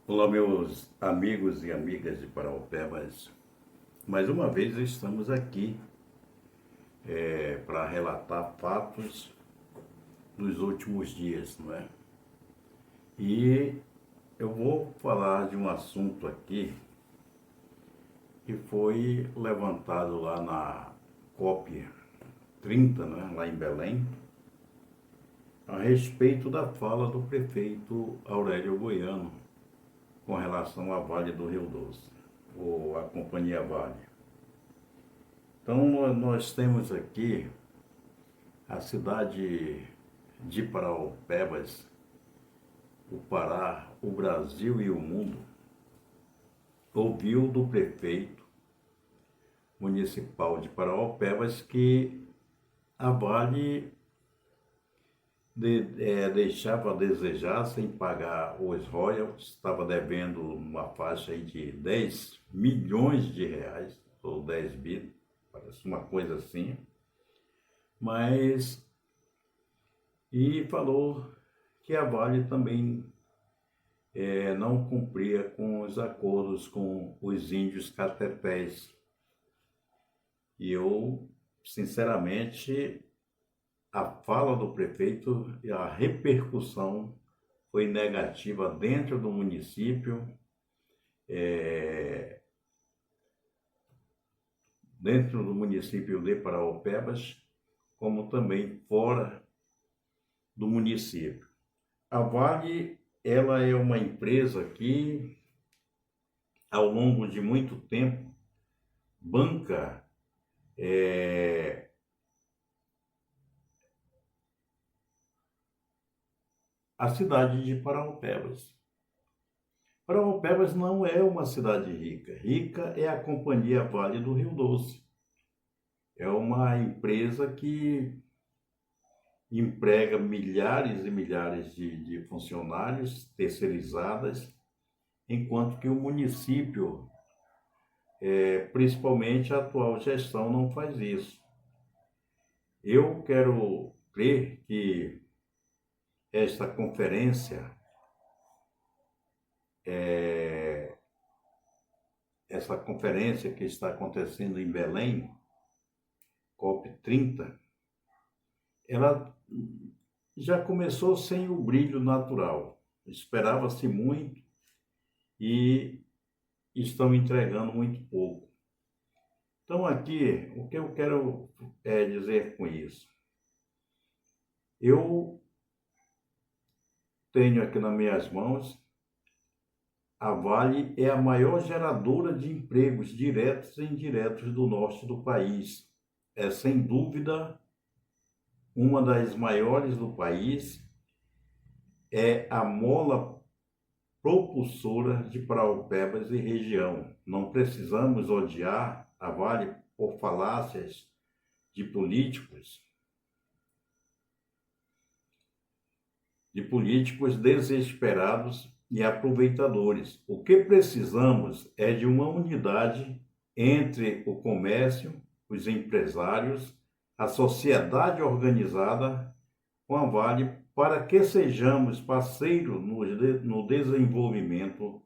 Olá, meus amigos e amigas de Paraopebas. Mais uma vez estamos aqui para relatar fatos dos últimos dias, não é? E eu vou falar de um assunto aqui que foi levantado lá na COP 30, né, lá em Belém, a respeito da fala do prefeito Aurélio Goiano com relação à Vale do Rio Doce, ou a Companhia Vale. Então, nós temos aqui a cidade de Paraopebas, o Pará, o Brasil e o mundo, ouviu do prefeito municipal de Paraopebas que a Vale deixava a desejar sem pagar os royalties, estava devendo uma faixa aí de 10 milhões de reais, ou 10 bi, parece uma coisa assim, mas e falou que a Vale também não cumpria com os acordos com os índios catetés. E eu, sinceramente, a fala do prefeito e a repercussão foi negativa é, dentro do município de Paraopebas, como também fora do município. A Vale, ela é uma empresa que, ao longo de muito tempo, banca a cidade de Paraopebas. Paraopebas não é uma cidade rica. Rica é a Companhia Vale do Rio Doce. É uma empresa que emprega milhares e milhares de funcionários terceirizadas, enquanto que o município, principalmente a atual gestão, não faz isso. Eu quero crer que esta conferência, essa conferência que está acontecendo em Belém, COP 30, ela já começou sem o brilho natural. Esperava-se muito e estão entregando muito pouco. Então aqui, o que eu quero dizer com isso? Eu tenho aqui nas minhas mãos, a Vale é a maior geradora de empregos diretos e indiretos do norte do país. É sem dúvida uma das maiores do país, é a mola propulsora de Paraopebas e região. Não precisamos odiar a Vale por falácias de políticos desesperados e aproveitadores. O que precisamos é de uma unidade entre o comércio, os empresários, a sociedade organizada com a Vale, para que sejamos parceiros no desenvolvimento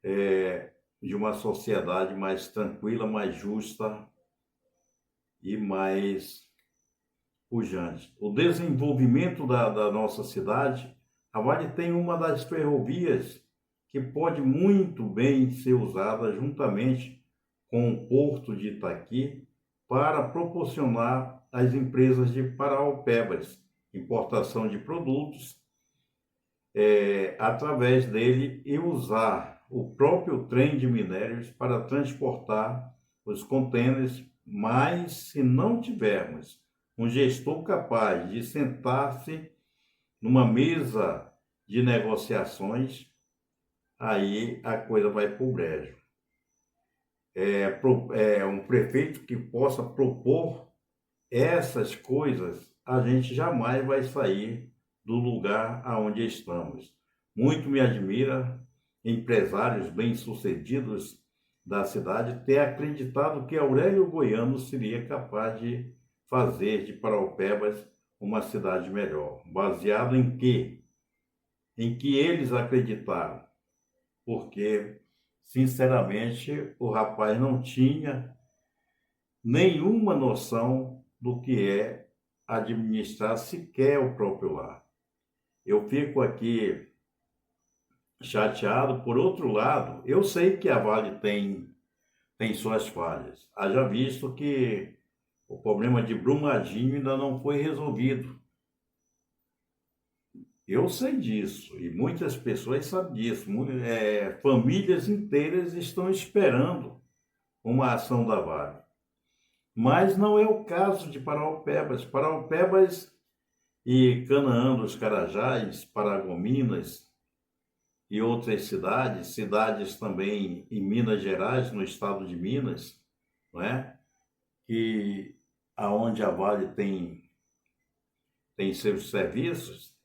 de uma sociedade mais tranquila, mais justa e mais pujante. O desenvolvimento da nossa cidade, a Vale tem uma das ferrovias que pode muito bem ser usada juntamente com o Porto de Itaqui para proporcionar às empresas de Paraopebas importação de produtos através dele e usar o próprio trem de minérios para transportar os contêineres, mas se não tivermos um gestor capaz de sentar-se numa mesa de negociações, aí a coisa vai para o brejo. Um prefeito que possa propor essas coisas, a gente jamais vai sair do lugar aonde estamos. Muito me admira empresários bem-sucedidos da cidade ter acreditado que Aurélio Goiano seria capaz de fazer de Paraopebas uma cidade melhor. Baseado em quê? Em que eles acreditaram. porque, sinceramente, o rapaz não tinha nenhuma noção do que é administrar sequer o próprio lar. Eu fico aqui chateado. Por outro lado, eu sei que a Vale tem suas falhas. Haja visto que o problema de Brumadinho ainda não foi resolvido. Eu sei disso e muitas pessoas sabem disso. Famílias inteiras estão esperando uma ação da Vale. Mas não é o caso de Paraupebas. Paraupebas e Canaã dos Carajás, Paragominas e outras cidades também em Minas Gerais, no estado de Minas, não é? Que aonde a Vale tem seus serviços,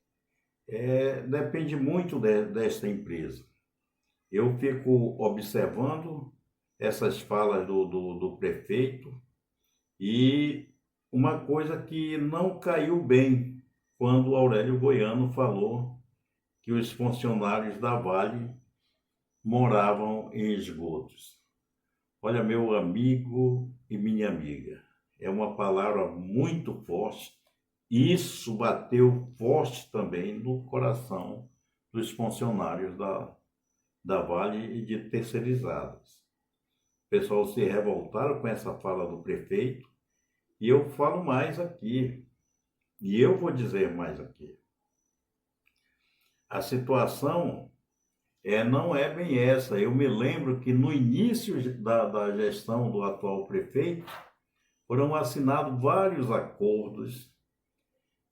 depende muito desta empresa. Eu fico observando essas falas do prefeito e uma coisa que não caiu bem quando o Aurélio Goiano falou que os funcionários da Vale moravam em esgotos. Olha, meu amigo e minha amiga, é uma palavra muito forte. Isso bateu forte também no coração dos funcionários da Vale e de terceirizadas. O pessoal se revoltaram com essa fala do prefeito e eu falo mais aqui, e eu vou dizer mais aqui. A situação não é bem essa. Eu me lembro que no início da gestão do atual prefeito foram assinados vários acordos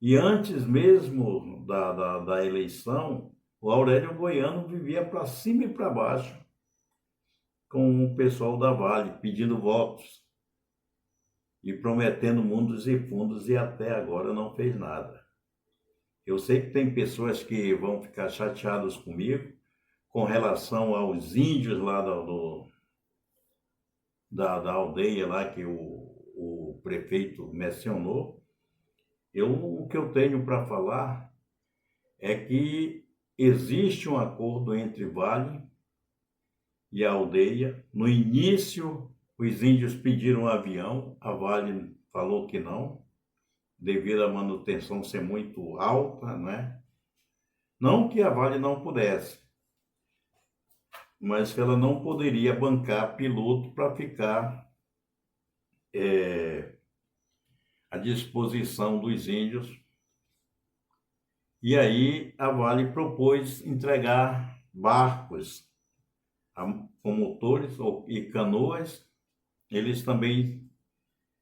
e antes mesmo da eleição, o Aurélio Goiano vivia para cima e para baixo com o pessoal da Vale, pedindo votos e prometendo mundos e fundos, e até agora não fez nada. Eu sei que tem pessoas que vão ficar chateadas comigo com relação aos índios lá da aldeia lá que o prefeito mencionou. O que eu tenho para falar é que existe um acordo entre Vale e a aldeia. No início, os índios pediram um avião, a Vale falou que não, devido à manutenção ser muito alta, não é? Não que a Vale não pudesse, mas que ela não poderia bancar piloto para ficar à disposição dos índios. E aí a Vale propôs entregar barcos com motores e canoas.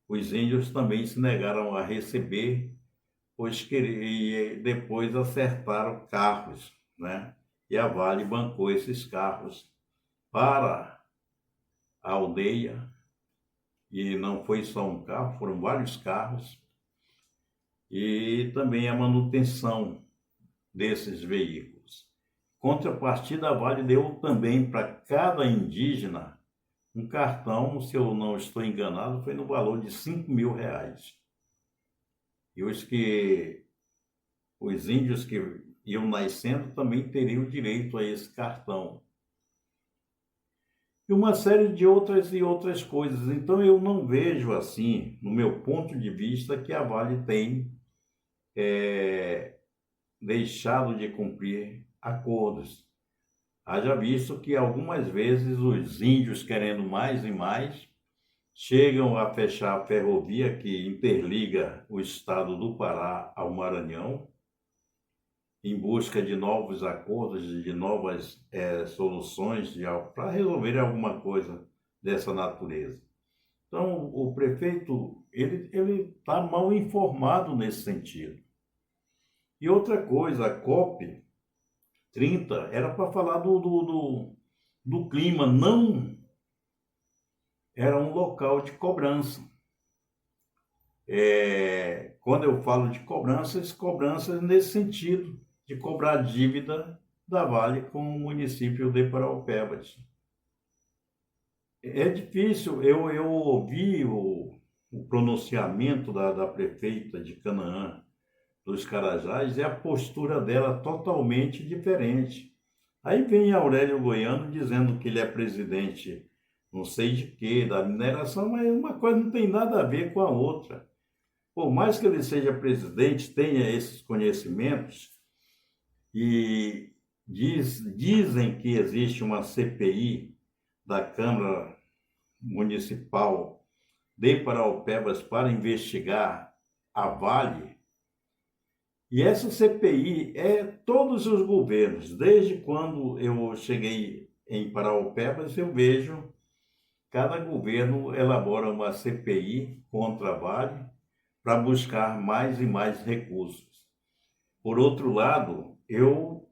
Os índios também se negaram a receber, pois depois acertaram carros, né? E a Vale bancou esses carros para a aldeia, e não foi só um carro, foram vários carros, e também a manutenção desses veículos. Contrapartida, a Vale deu também para cada indígena um cartão, se eu não estou enganado, foi no valor de R$ 5.000. E os índios que iam nascendo também teriam direito a esse cartão. E uma série de outras coisas. Então eu não vejo assim, no meu ponto de vista, que a Vale tem deixado de cumprir acordos. Haja visto que algumas vezes os índios, querendo mais e mais, chegam a fechar a ferrovia que interliga o estado do Pará ao Maranhão, em busca de novos acordos, de novas soluções para resolver alguma coisa dessa natureza. Então, o prefeito ele está mal informado nesse sentido. E outra coisa, a COP30 era para falar do clima, não era um local de cobrança. Quando eu falo de cobranças nesse sentido, de cobrar dívida da Vale com o município de Paraupebas. É difícil, eu ouvi o pronunciamento da prefeita de Canaã dos Carajás, e a postura dela totalmente diferente. Aí vem Aurélio Goiano dizendo que ele é presidente não sei de quê, da mineração, mas uma coisa não tem nada a ver com a outra. Por mais que ele seja presidente, tenha esses conhecimentos, e dizem que existe uma CPI da Câmara Municipal de Paraupebas para investigar a Vale. E essa CPI é todos os governos. Desde quando eu cheguei em Paraupebas, eu vejo cada governo elabora uma CPI contra a Vale para buscar mais e mais recursos. Por outro lado, eu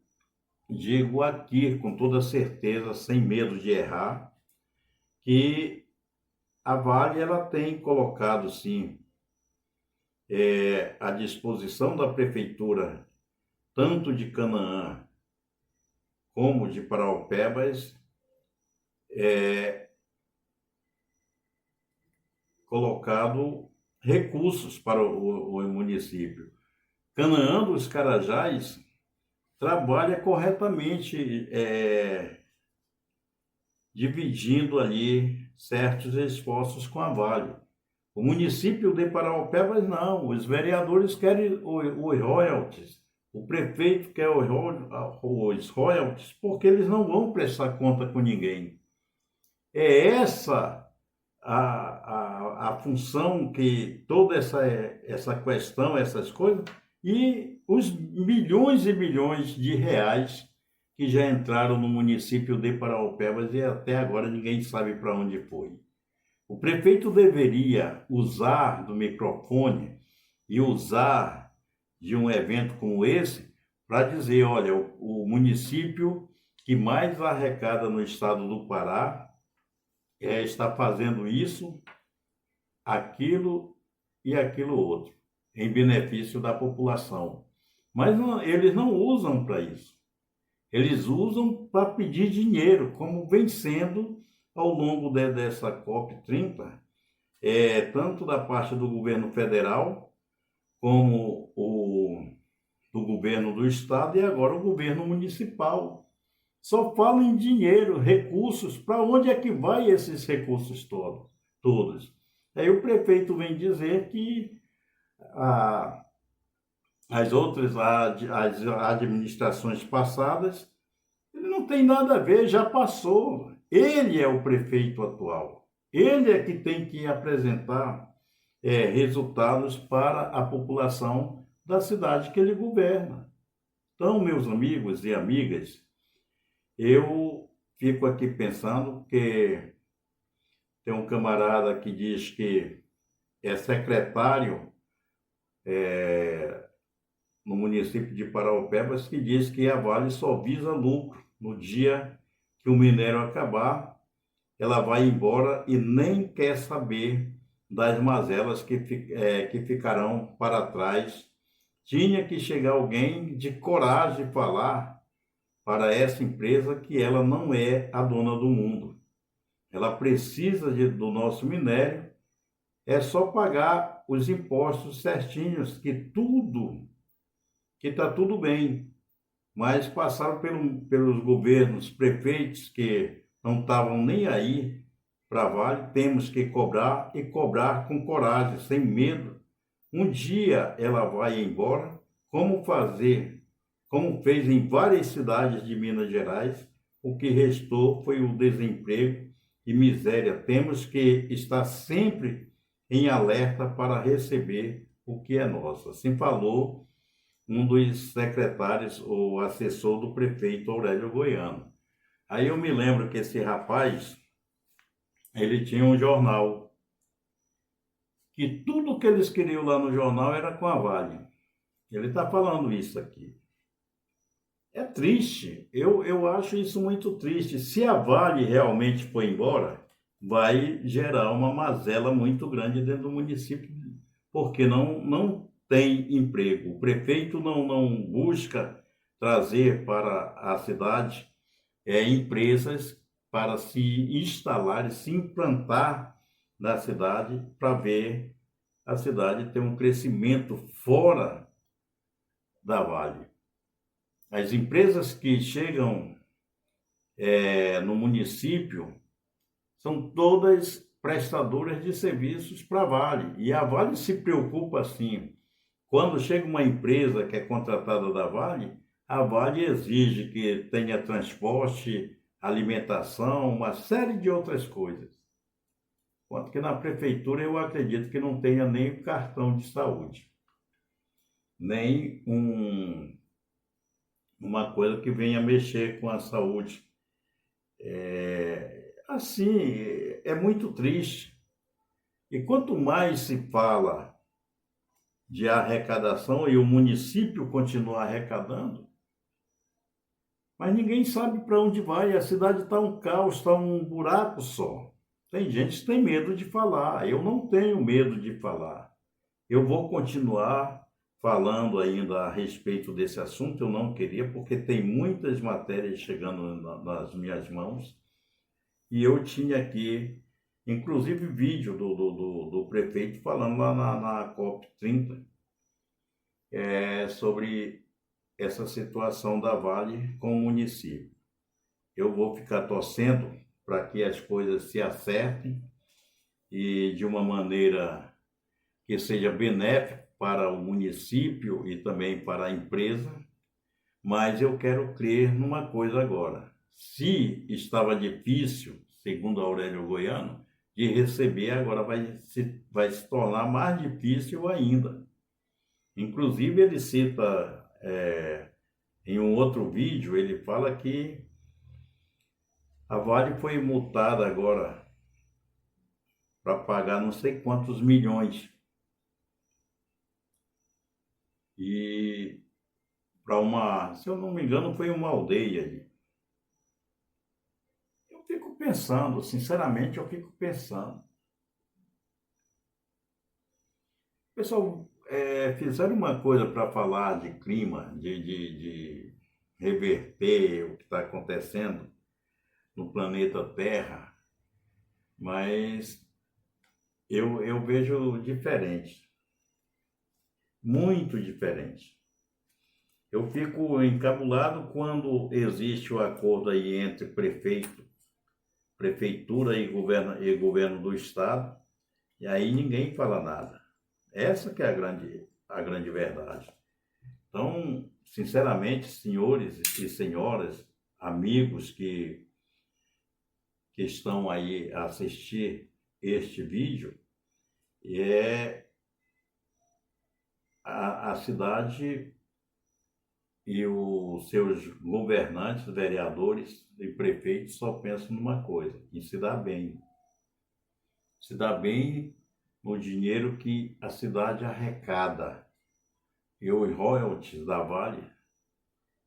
digo aqui com toda certeza, sem medo de errar, que a Vale ela tem colocado sim à disposição da prefeitura, tanto de Canaã como de Paraupebas, colocado recursos para o município. Canaã dos Carajás trabalha corretamente, dividindo ali certos esforços com a Vale. O município de Paraupebas não, os vereadores querem os royalties, o prefeito quer os royalties, porque eles não vão prestar conta com ninguém. É essa a função que toda essa questão, essas coisas, e os milhões e milhões de reais que já entraram no município de Paraupebas e até agora ninguém sabe para onde foi. O prefeito deveria usar do microfone e usar de um evento como esse para dizer, olha, o município que mais arrecada no estado do Pará está fazendo isso, aquilo e aquilo outro, em benefício da população. Mas não, eles não usam para isso. Eles usam para pedir dinheiro, como vem sendo ao longo dessa COP30, tanto da parte do governo federal, como do governo do estado e agora o governo municipal. Só falam em dinheiro, recursos. Para onde é que vai esses recursos todos? Aí o prefeito vem dizer que as outras as administrações passadas, ele não tem nada a ver, já passou. Ele é o prefeito atual. Ele é que tem que apresentar resultados para a população da cidade que ele governa. Então, meus amigos e amigas, eu fico aqui pensando que tem um camarada que diz que é secretário no município de Paraupebas, que diz que a Vale só visa lucro. No dia que o minério acabar, ela vai embora e nem quer saber das mazelas que ficarão para trás. Tinha que chegar alguém de coragem de falar para essa empresa que ela não é a dona do mundo. Ela precisa do nosso minério, é só pagar os impostos certinhos, que está tudo bem. Mas passaram pelos governos, prefeitos que não estavam nem aí para a Vale. Temos que cobrar e cobrar com coragem, sem medo. Um dia ela vai embora, como fez em várias cidades de Minas Gerais. O que restou foi o desemprego e miséria. Temos que estar sempre em alerta para receber o que é nosso. Assim falou um dos secretários ou assessor do prefeito Aurélio Goiano. Aí eu me lembro que esse rapaz, ele tinha um jornal, que tudo que eles queriam lá no jornal era com a Vale. Ele está falando isso aqui. É triste, eu acho isso muito triste. Se a Vale realmente for embora, vai gerar uma mazela muito grande dentro do município, porque não tem emprego. O prefeito não busca trazer para a cidade empresas para se instalar, se implantar na cidade, para ver a cidade ter um crescimento fora da Vale. As empresas que chegam no município, são todas prestadoras de serviços para a Vale. E a Vale se preocupa assim, quando chega uma empresa que é contratada da Vale, a Vale exige que tenha transporte, alimentação, uma série de outras coisas. Enquanto que na prefeitura eu acredito que não tenha nem o cartão de saúde, nem uma coisa que venha mexer com a saúde. Assim, é muito triste. E quanto mais se fala de arrecadação e o município continua arrecadando, mas ninguém sabe para onde vai. A cidade está um caos, está um buraco só. Tem gente que tem medo de falar. Eu não tenho medo de falar. Eu vou continuar falando ainda a respeito desse assunto. Eu não queria, porque tem muitas matérias chegando nas minhas mãos. E eu tinha aqui, inclusive, vídeo do prefeito falando lá na COP30 sobre essa situação da Vale com o município. Eu vou ficar torcendo para que as coisas se acertem e de uma maneira que seja benéfica para o município e também para a empresa, mas eu quero crer numa coisa agora. Se estava difícil, segundo Aurélio Goiano, de receber, agora vai se tornar mais difícil ainda. Inclusive, ele cita, em um outro vídeo, ele fala que a Vale foi multada agora para pagar não sei quantos milhões. E para se eu não me engano, foi uma aldeia ali. Eu fico pensando, sinceramente, eu fico pensando. Pessoal, fizeram uma coisa para falar de clima, de reverter o que está acontecendo no planeta Terra, mas eu vejo diferente, muito diferente. Eu fico encabulado quando existe o acordo aí entre prefeitura e governo do estado, e aí ninguém fala nada. Essa que é a grande verdade. Então, sinceramente, senhores e senhoras, amigos que estão aí a assistir este vídeo, a cidade e os seus governantes, vereadores e prefeitos só pensam numa coisa, em se dar bem. Se dar bem no dinheiro que a cidade arrecada. E os royalties da Vale,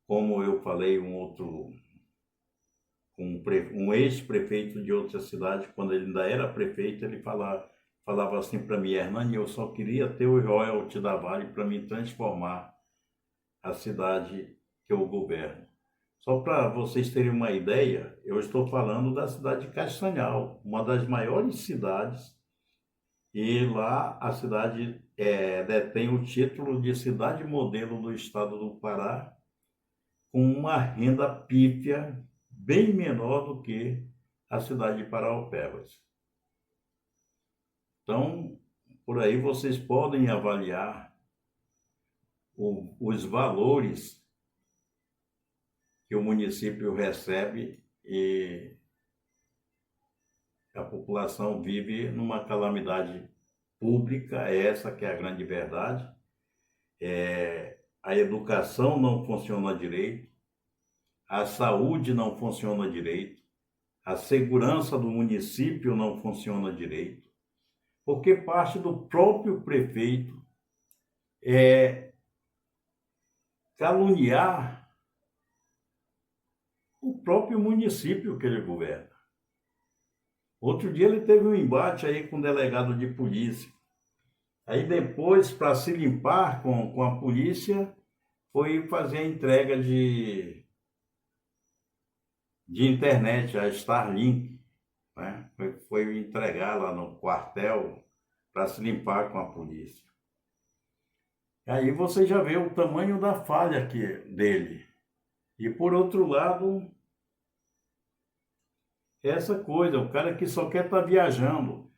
como eu falei, um ex-prefeito de outra cidade, quando ele ainda era prefeito, ele falava assim para mim: Hernani, eu só queria ter o royalties da Vale para me transformar a cidade que eu governo. Só para vocês terem uma ideia, eu estou falando da cidade de Castanhal, uma das maiores cidades, e lá a cidade detém o título de cidade modelo do estado do Pará, com uma renda pífia bem menor do que a cidade de Paraopebas. Então, por aí vocês podem avaliar os valores que o município recebe, e a população vive numa calamidade pública, essa que é a grande verdade. A educação não funciona direito, a saúde não funciona direito, a segurança do município não funciona direito, porque parte do próprio prefeito caluniar o próprio município que ele governa. Outro dia ele teve um embate aí com um delegado de polícia. Aí depois, para se limpar com a polícia, foi fazer a entrega de internet, a Starlink, né? Foi entregar lá no quartel para se limpar com a polícia. Aí você já vê o tamanho da falha dele. E por outro lado, essa coisa, o cara que só quer estar viajando.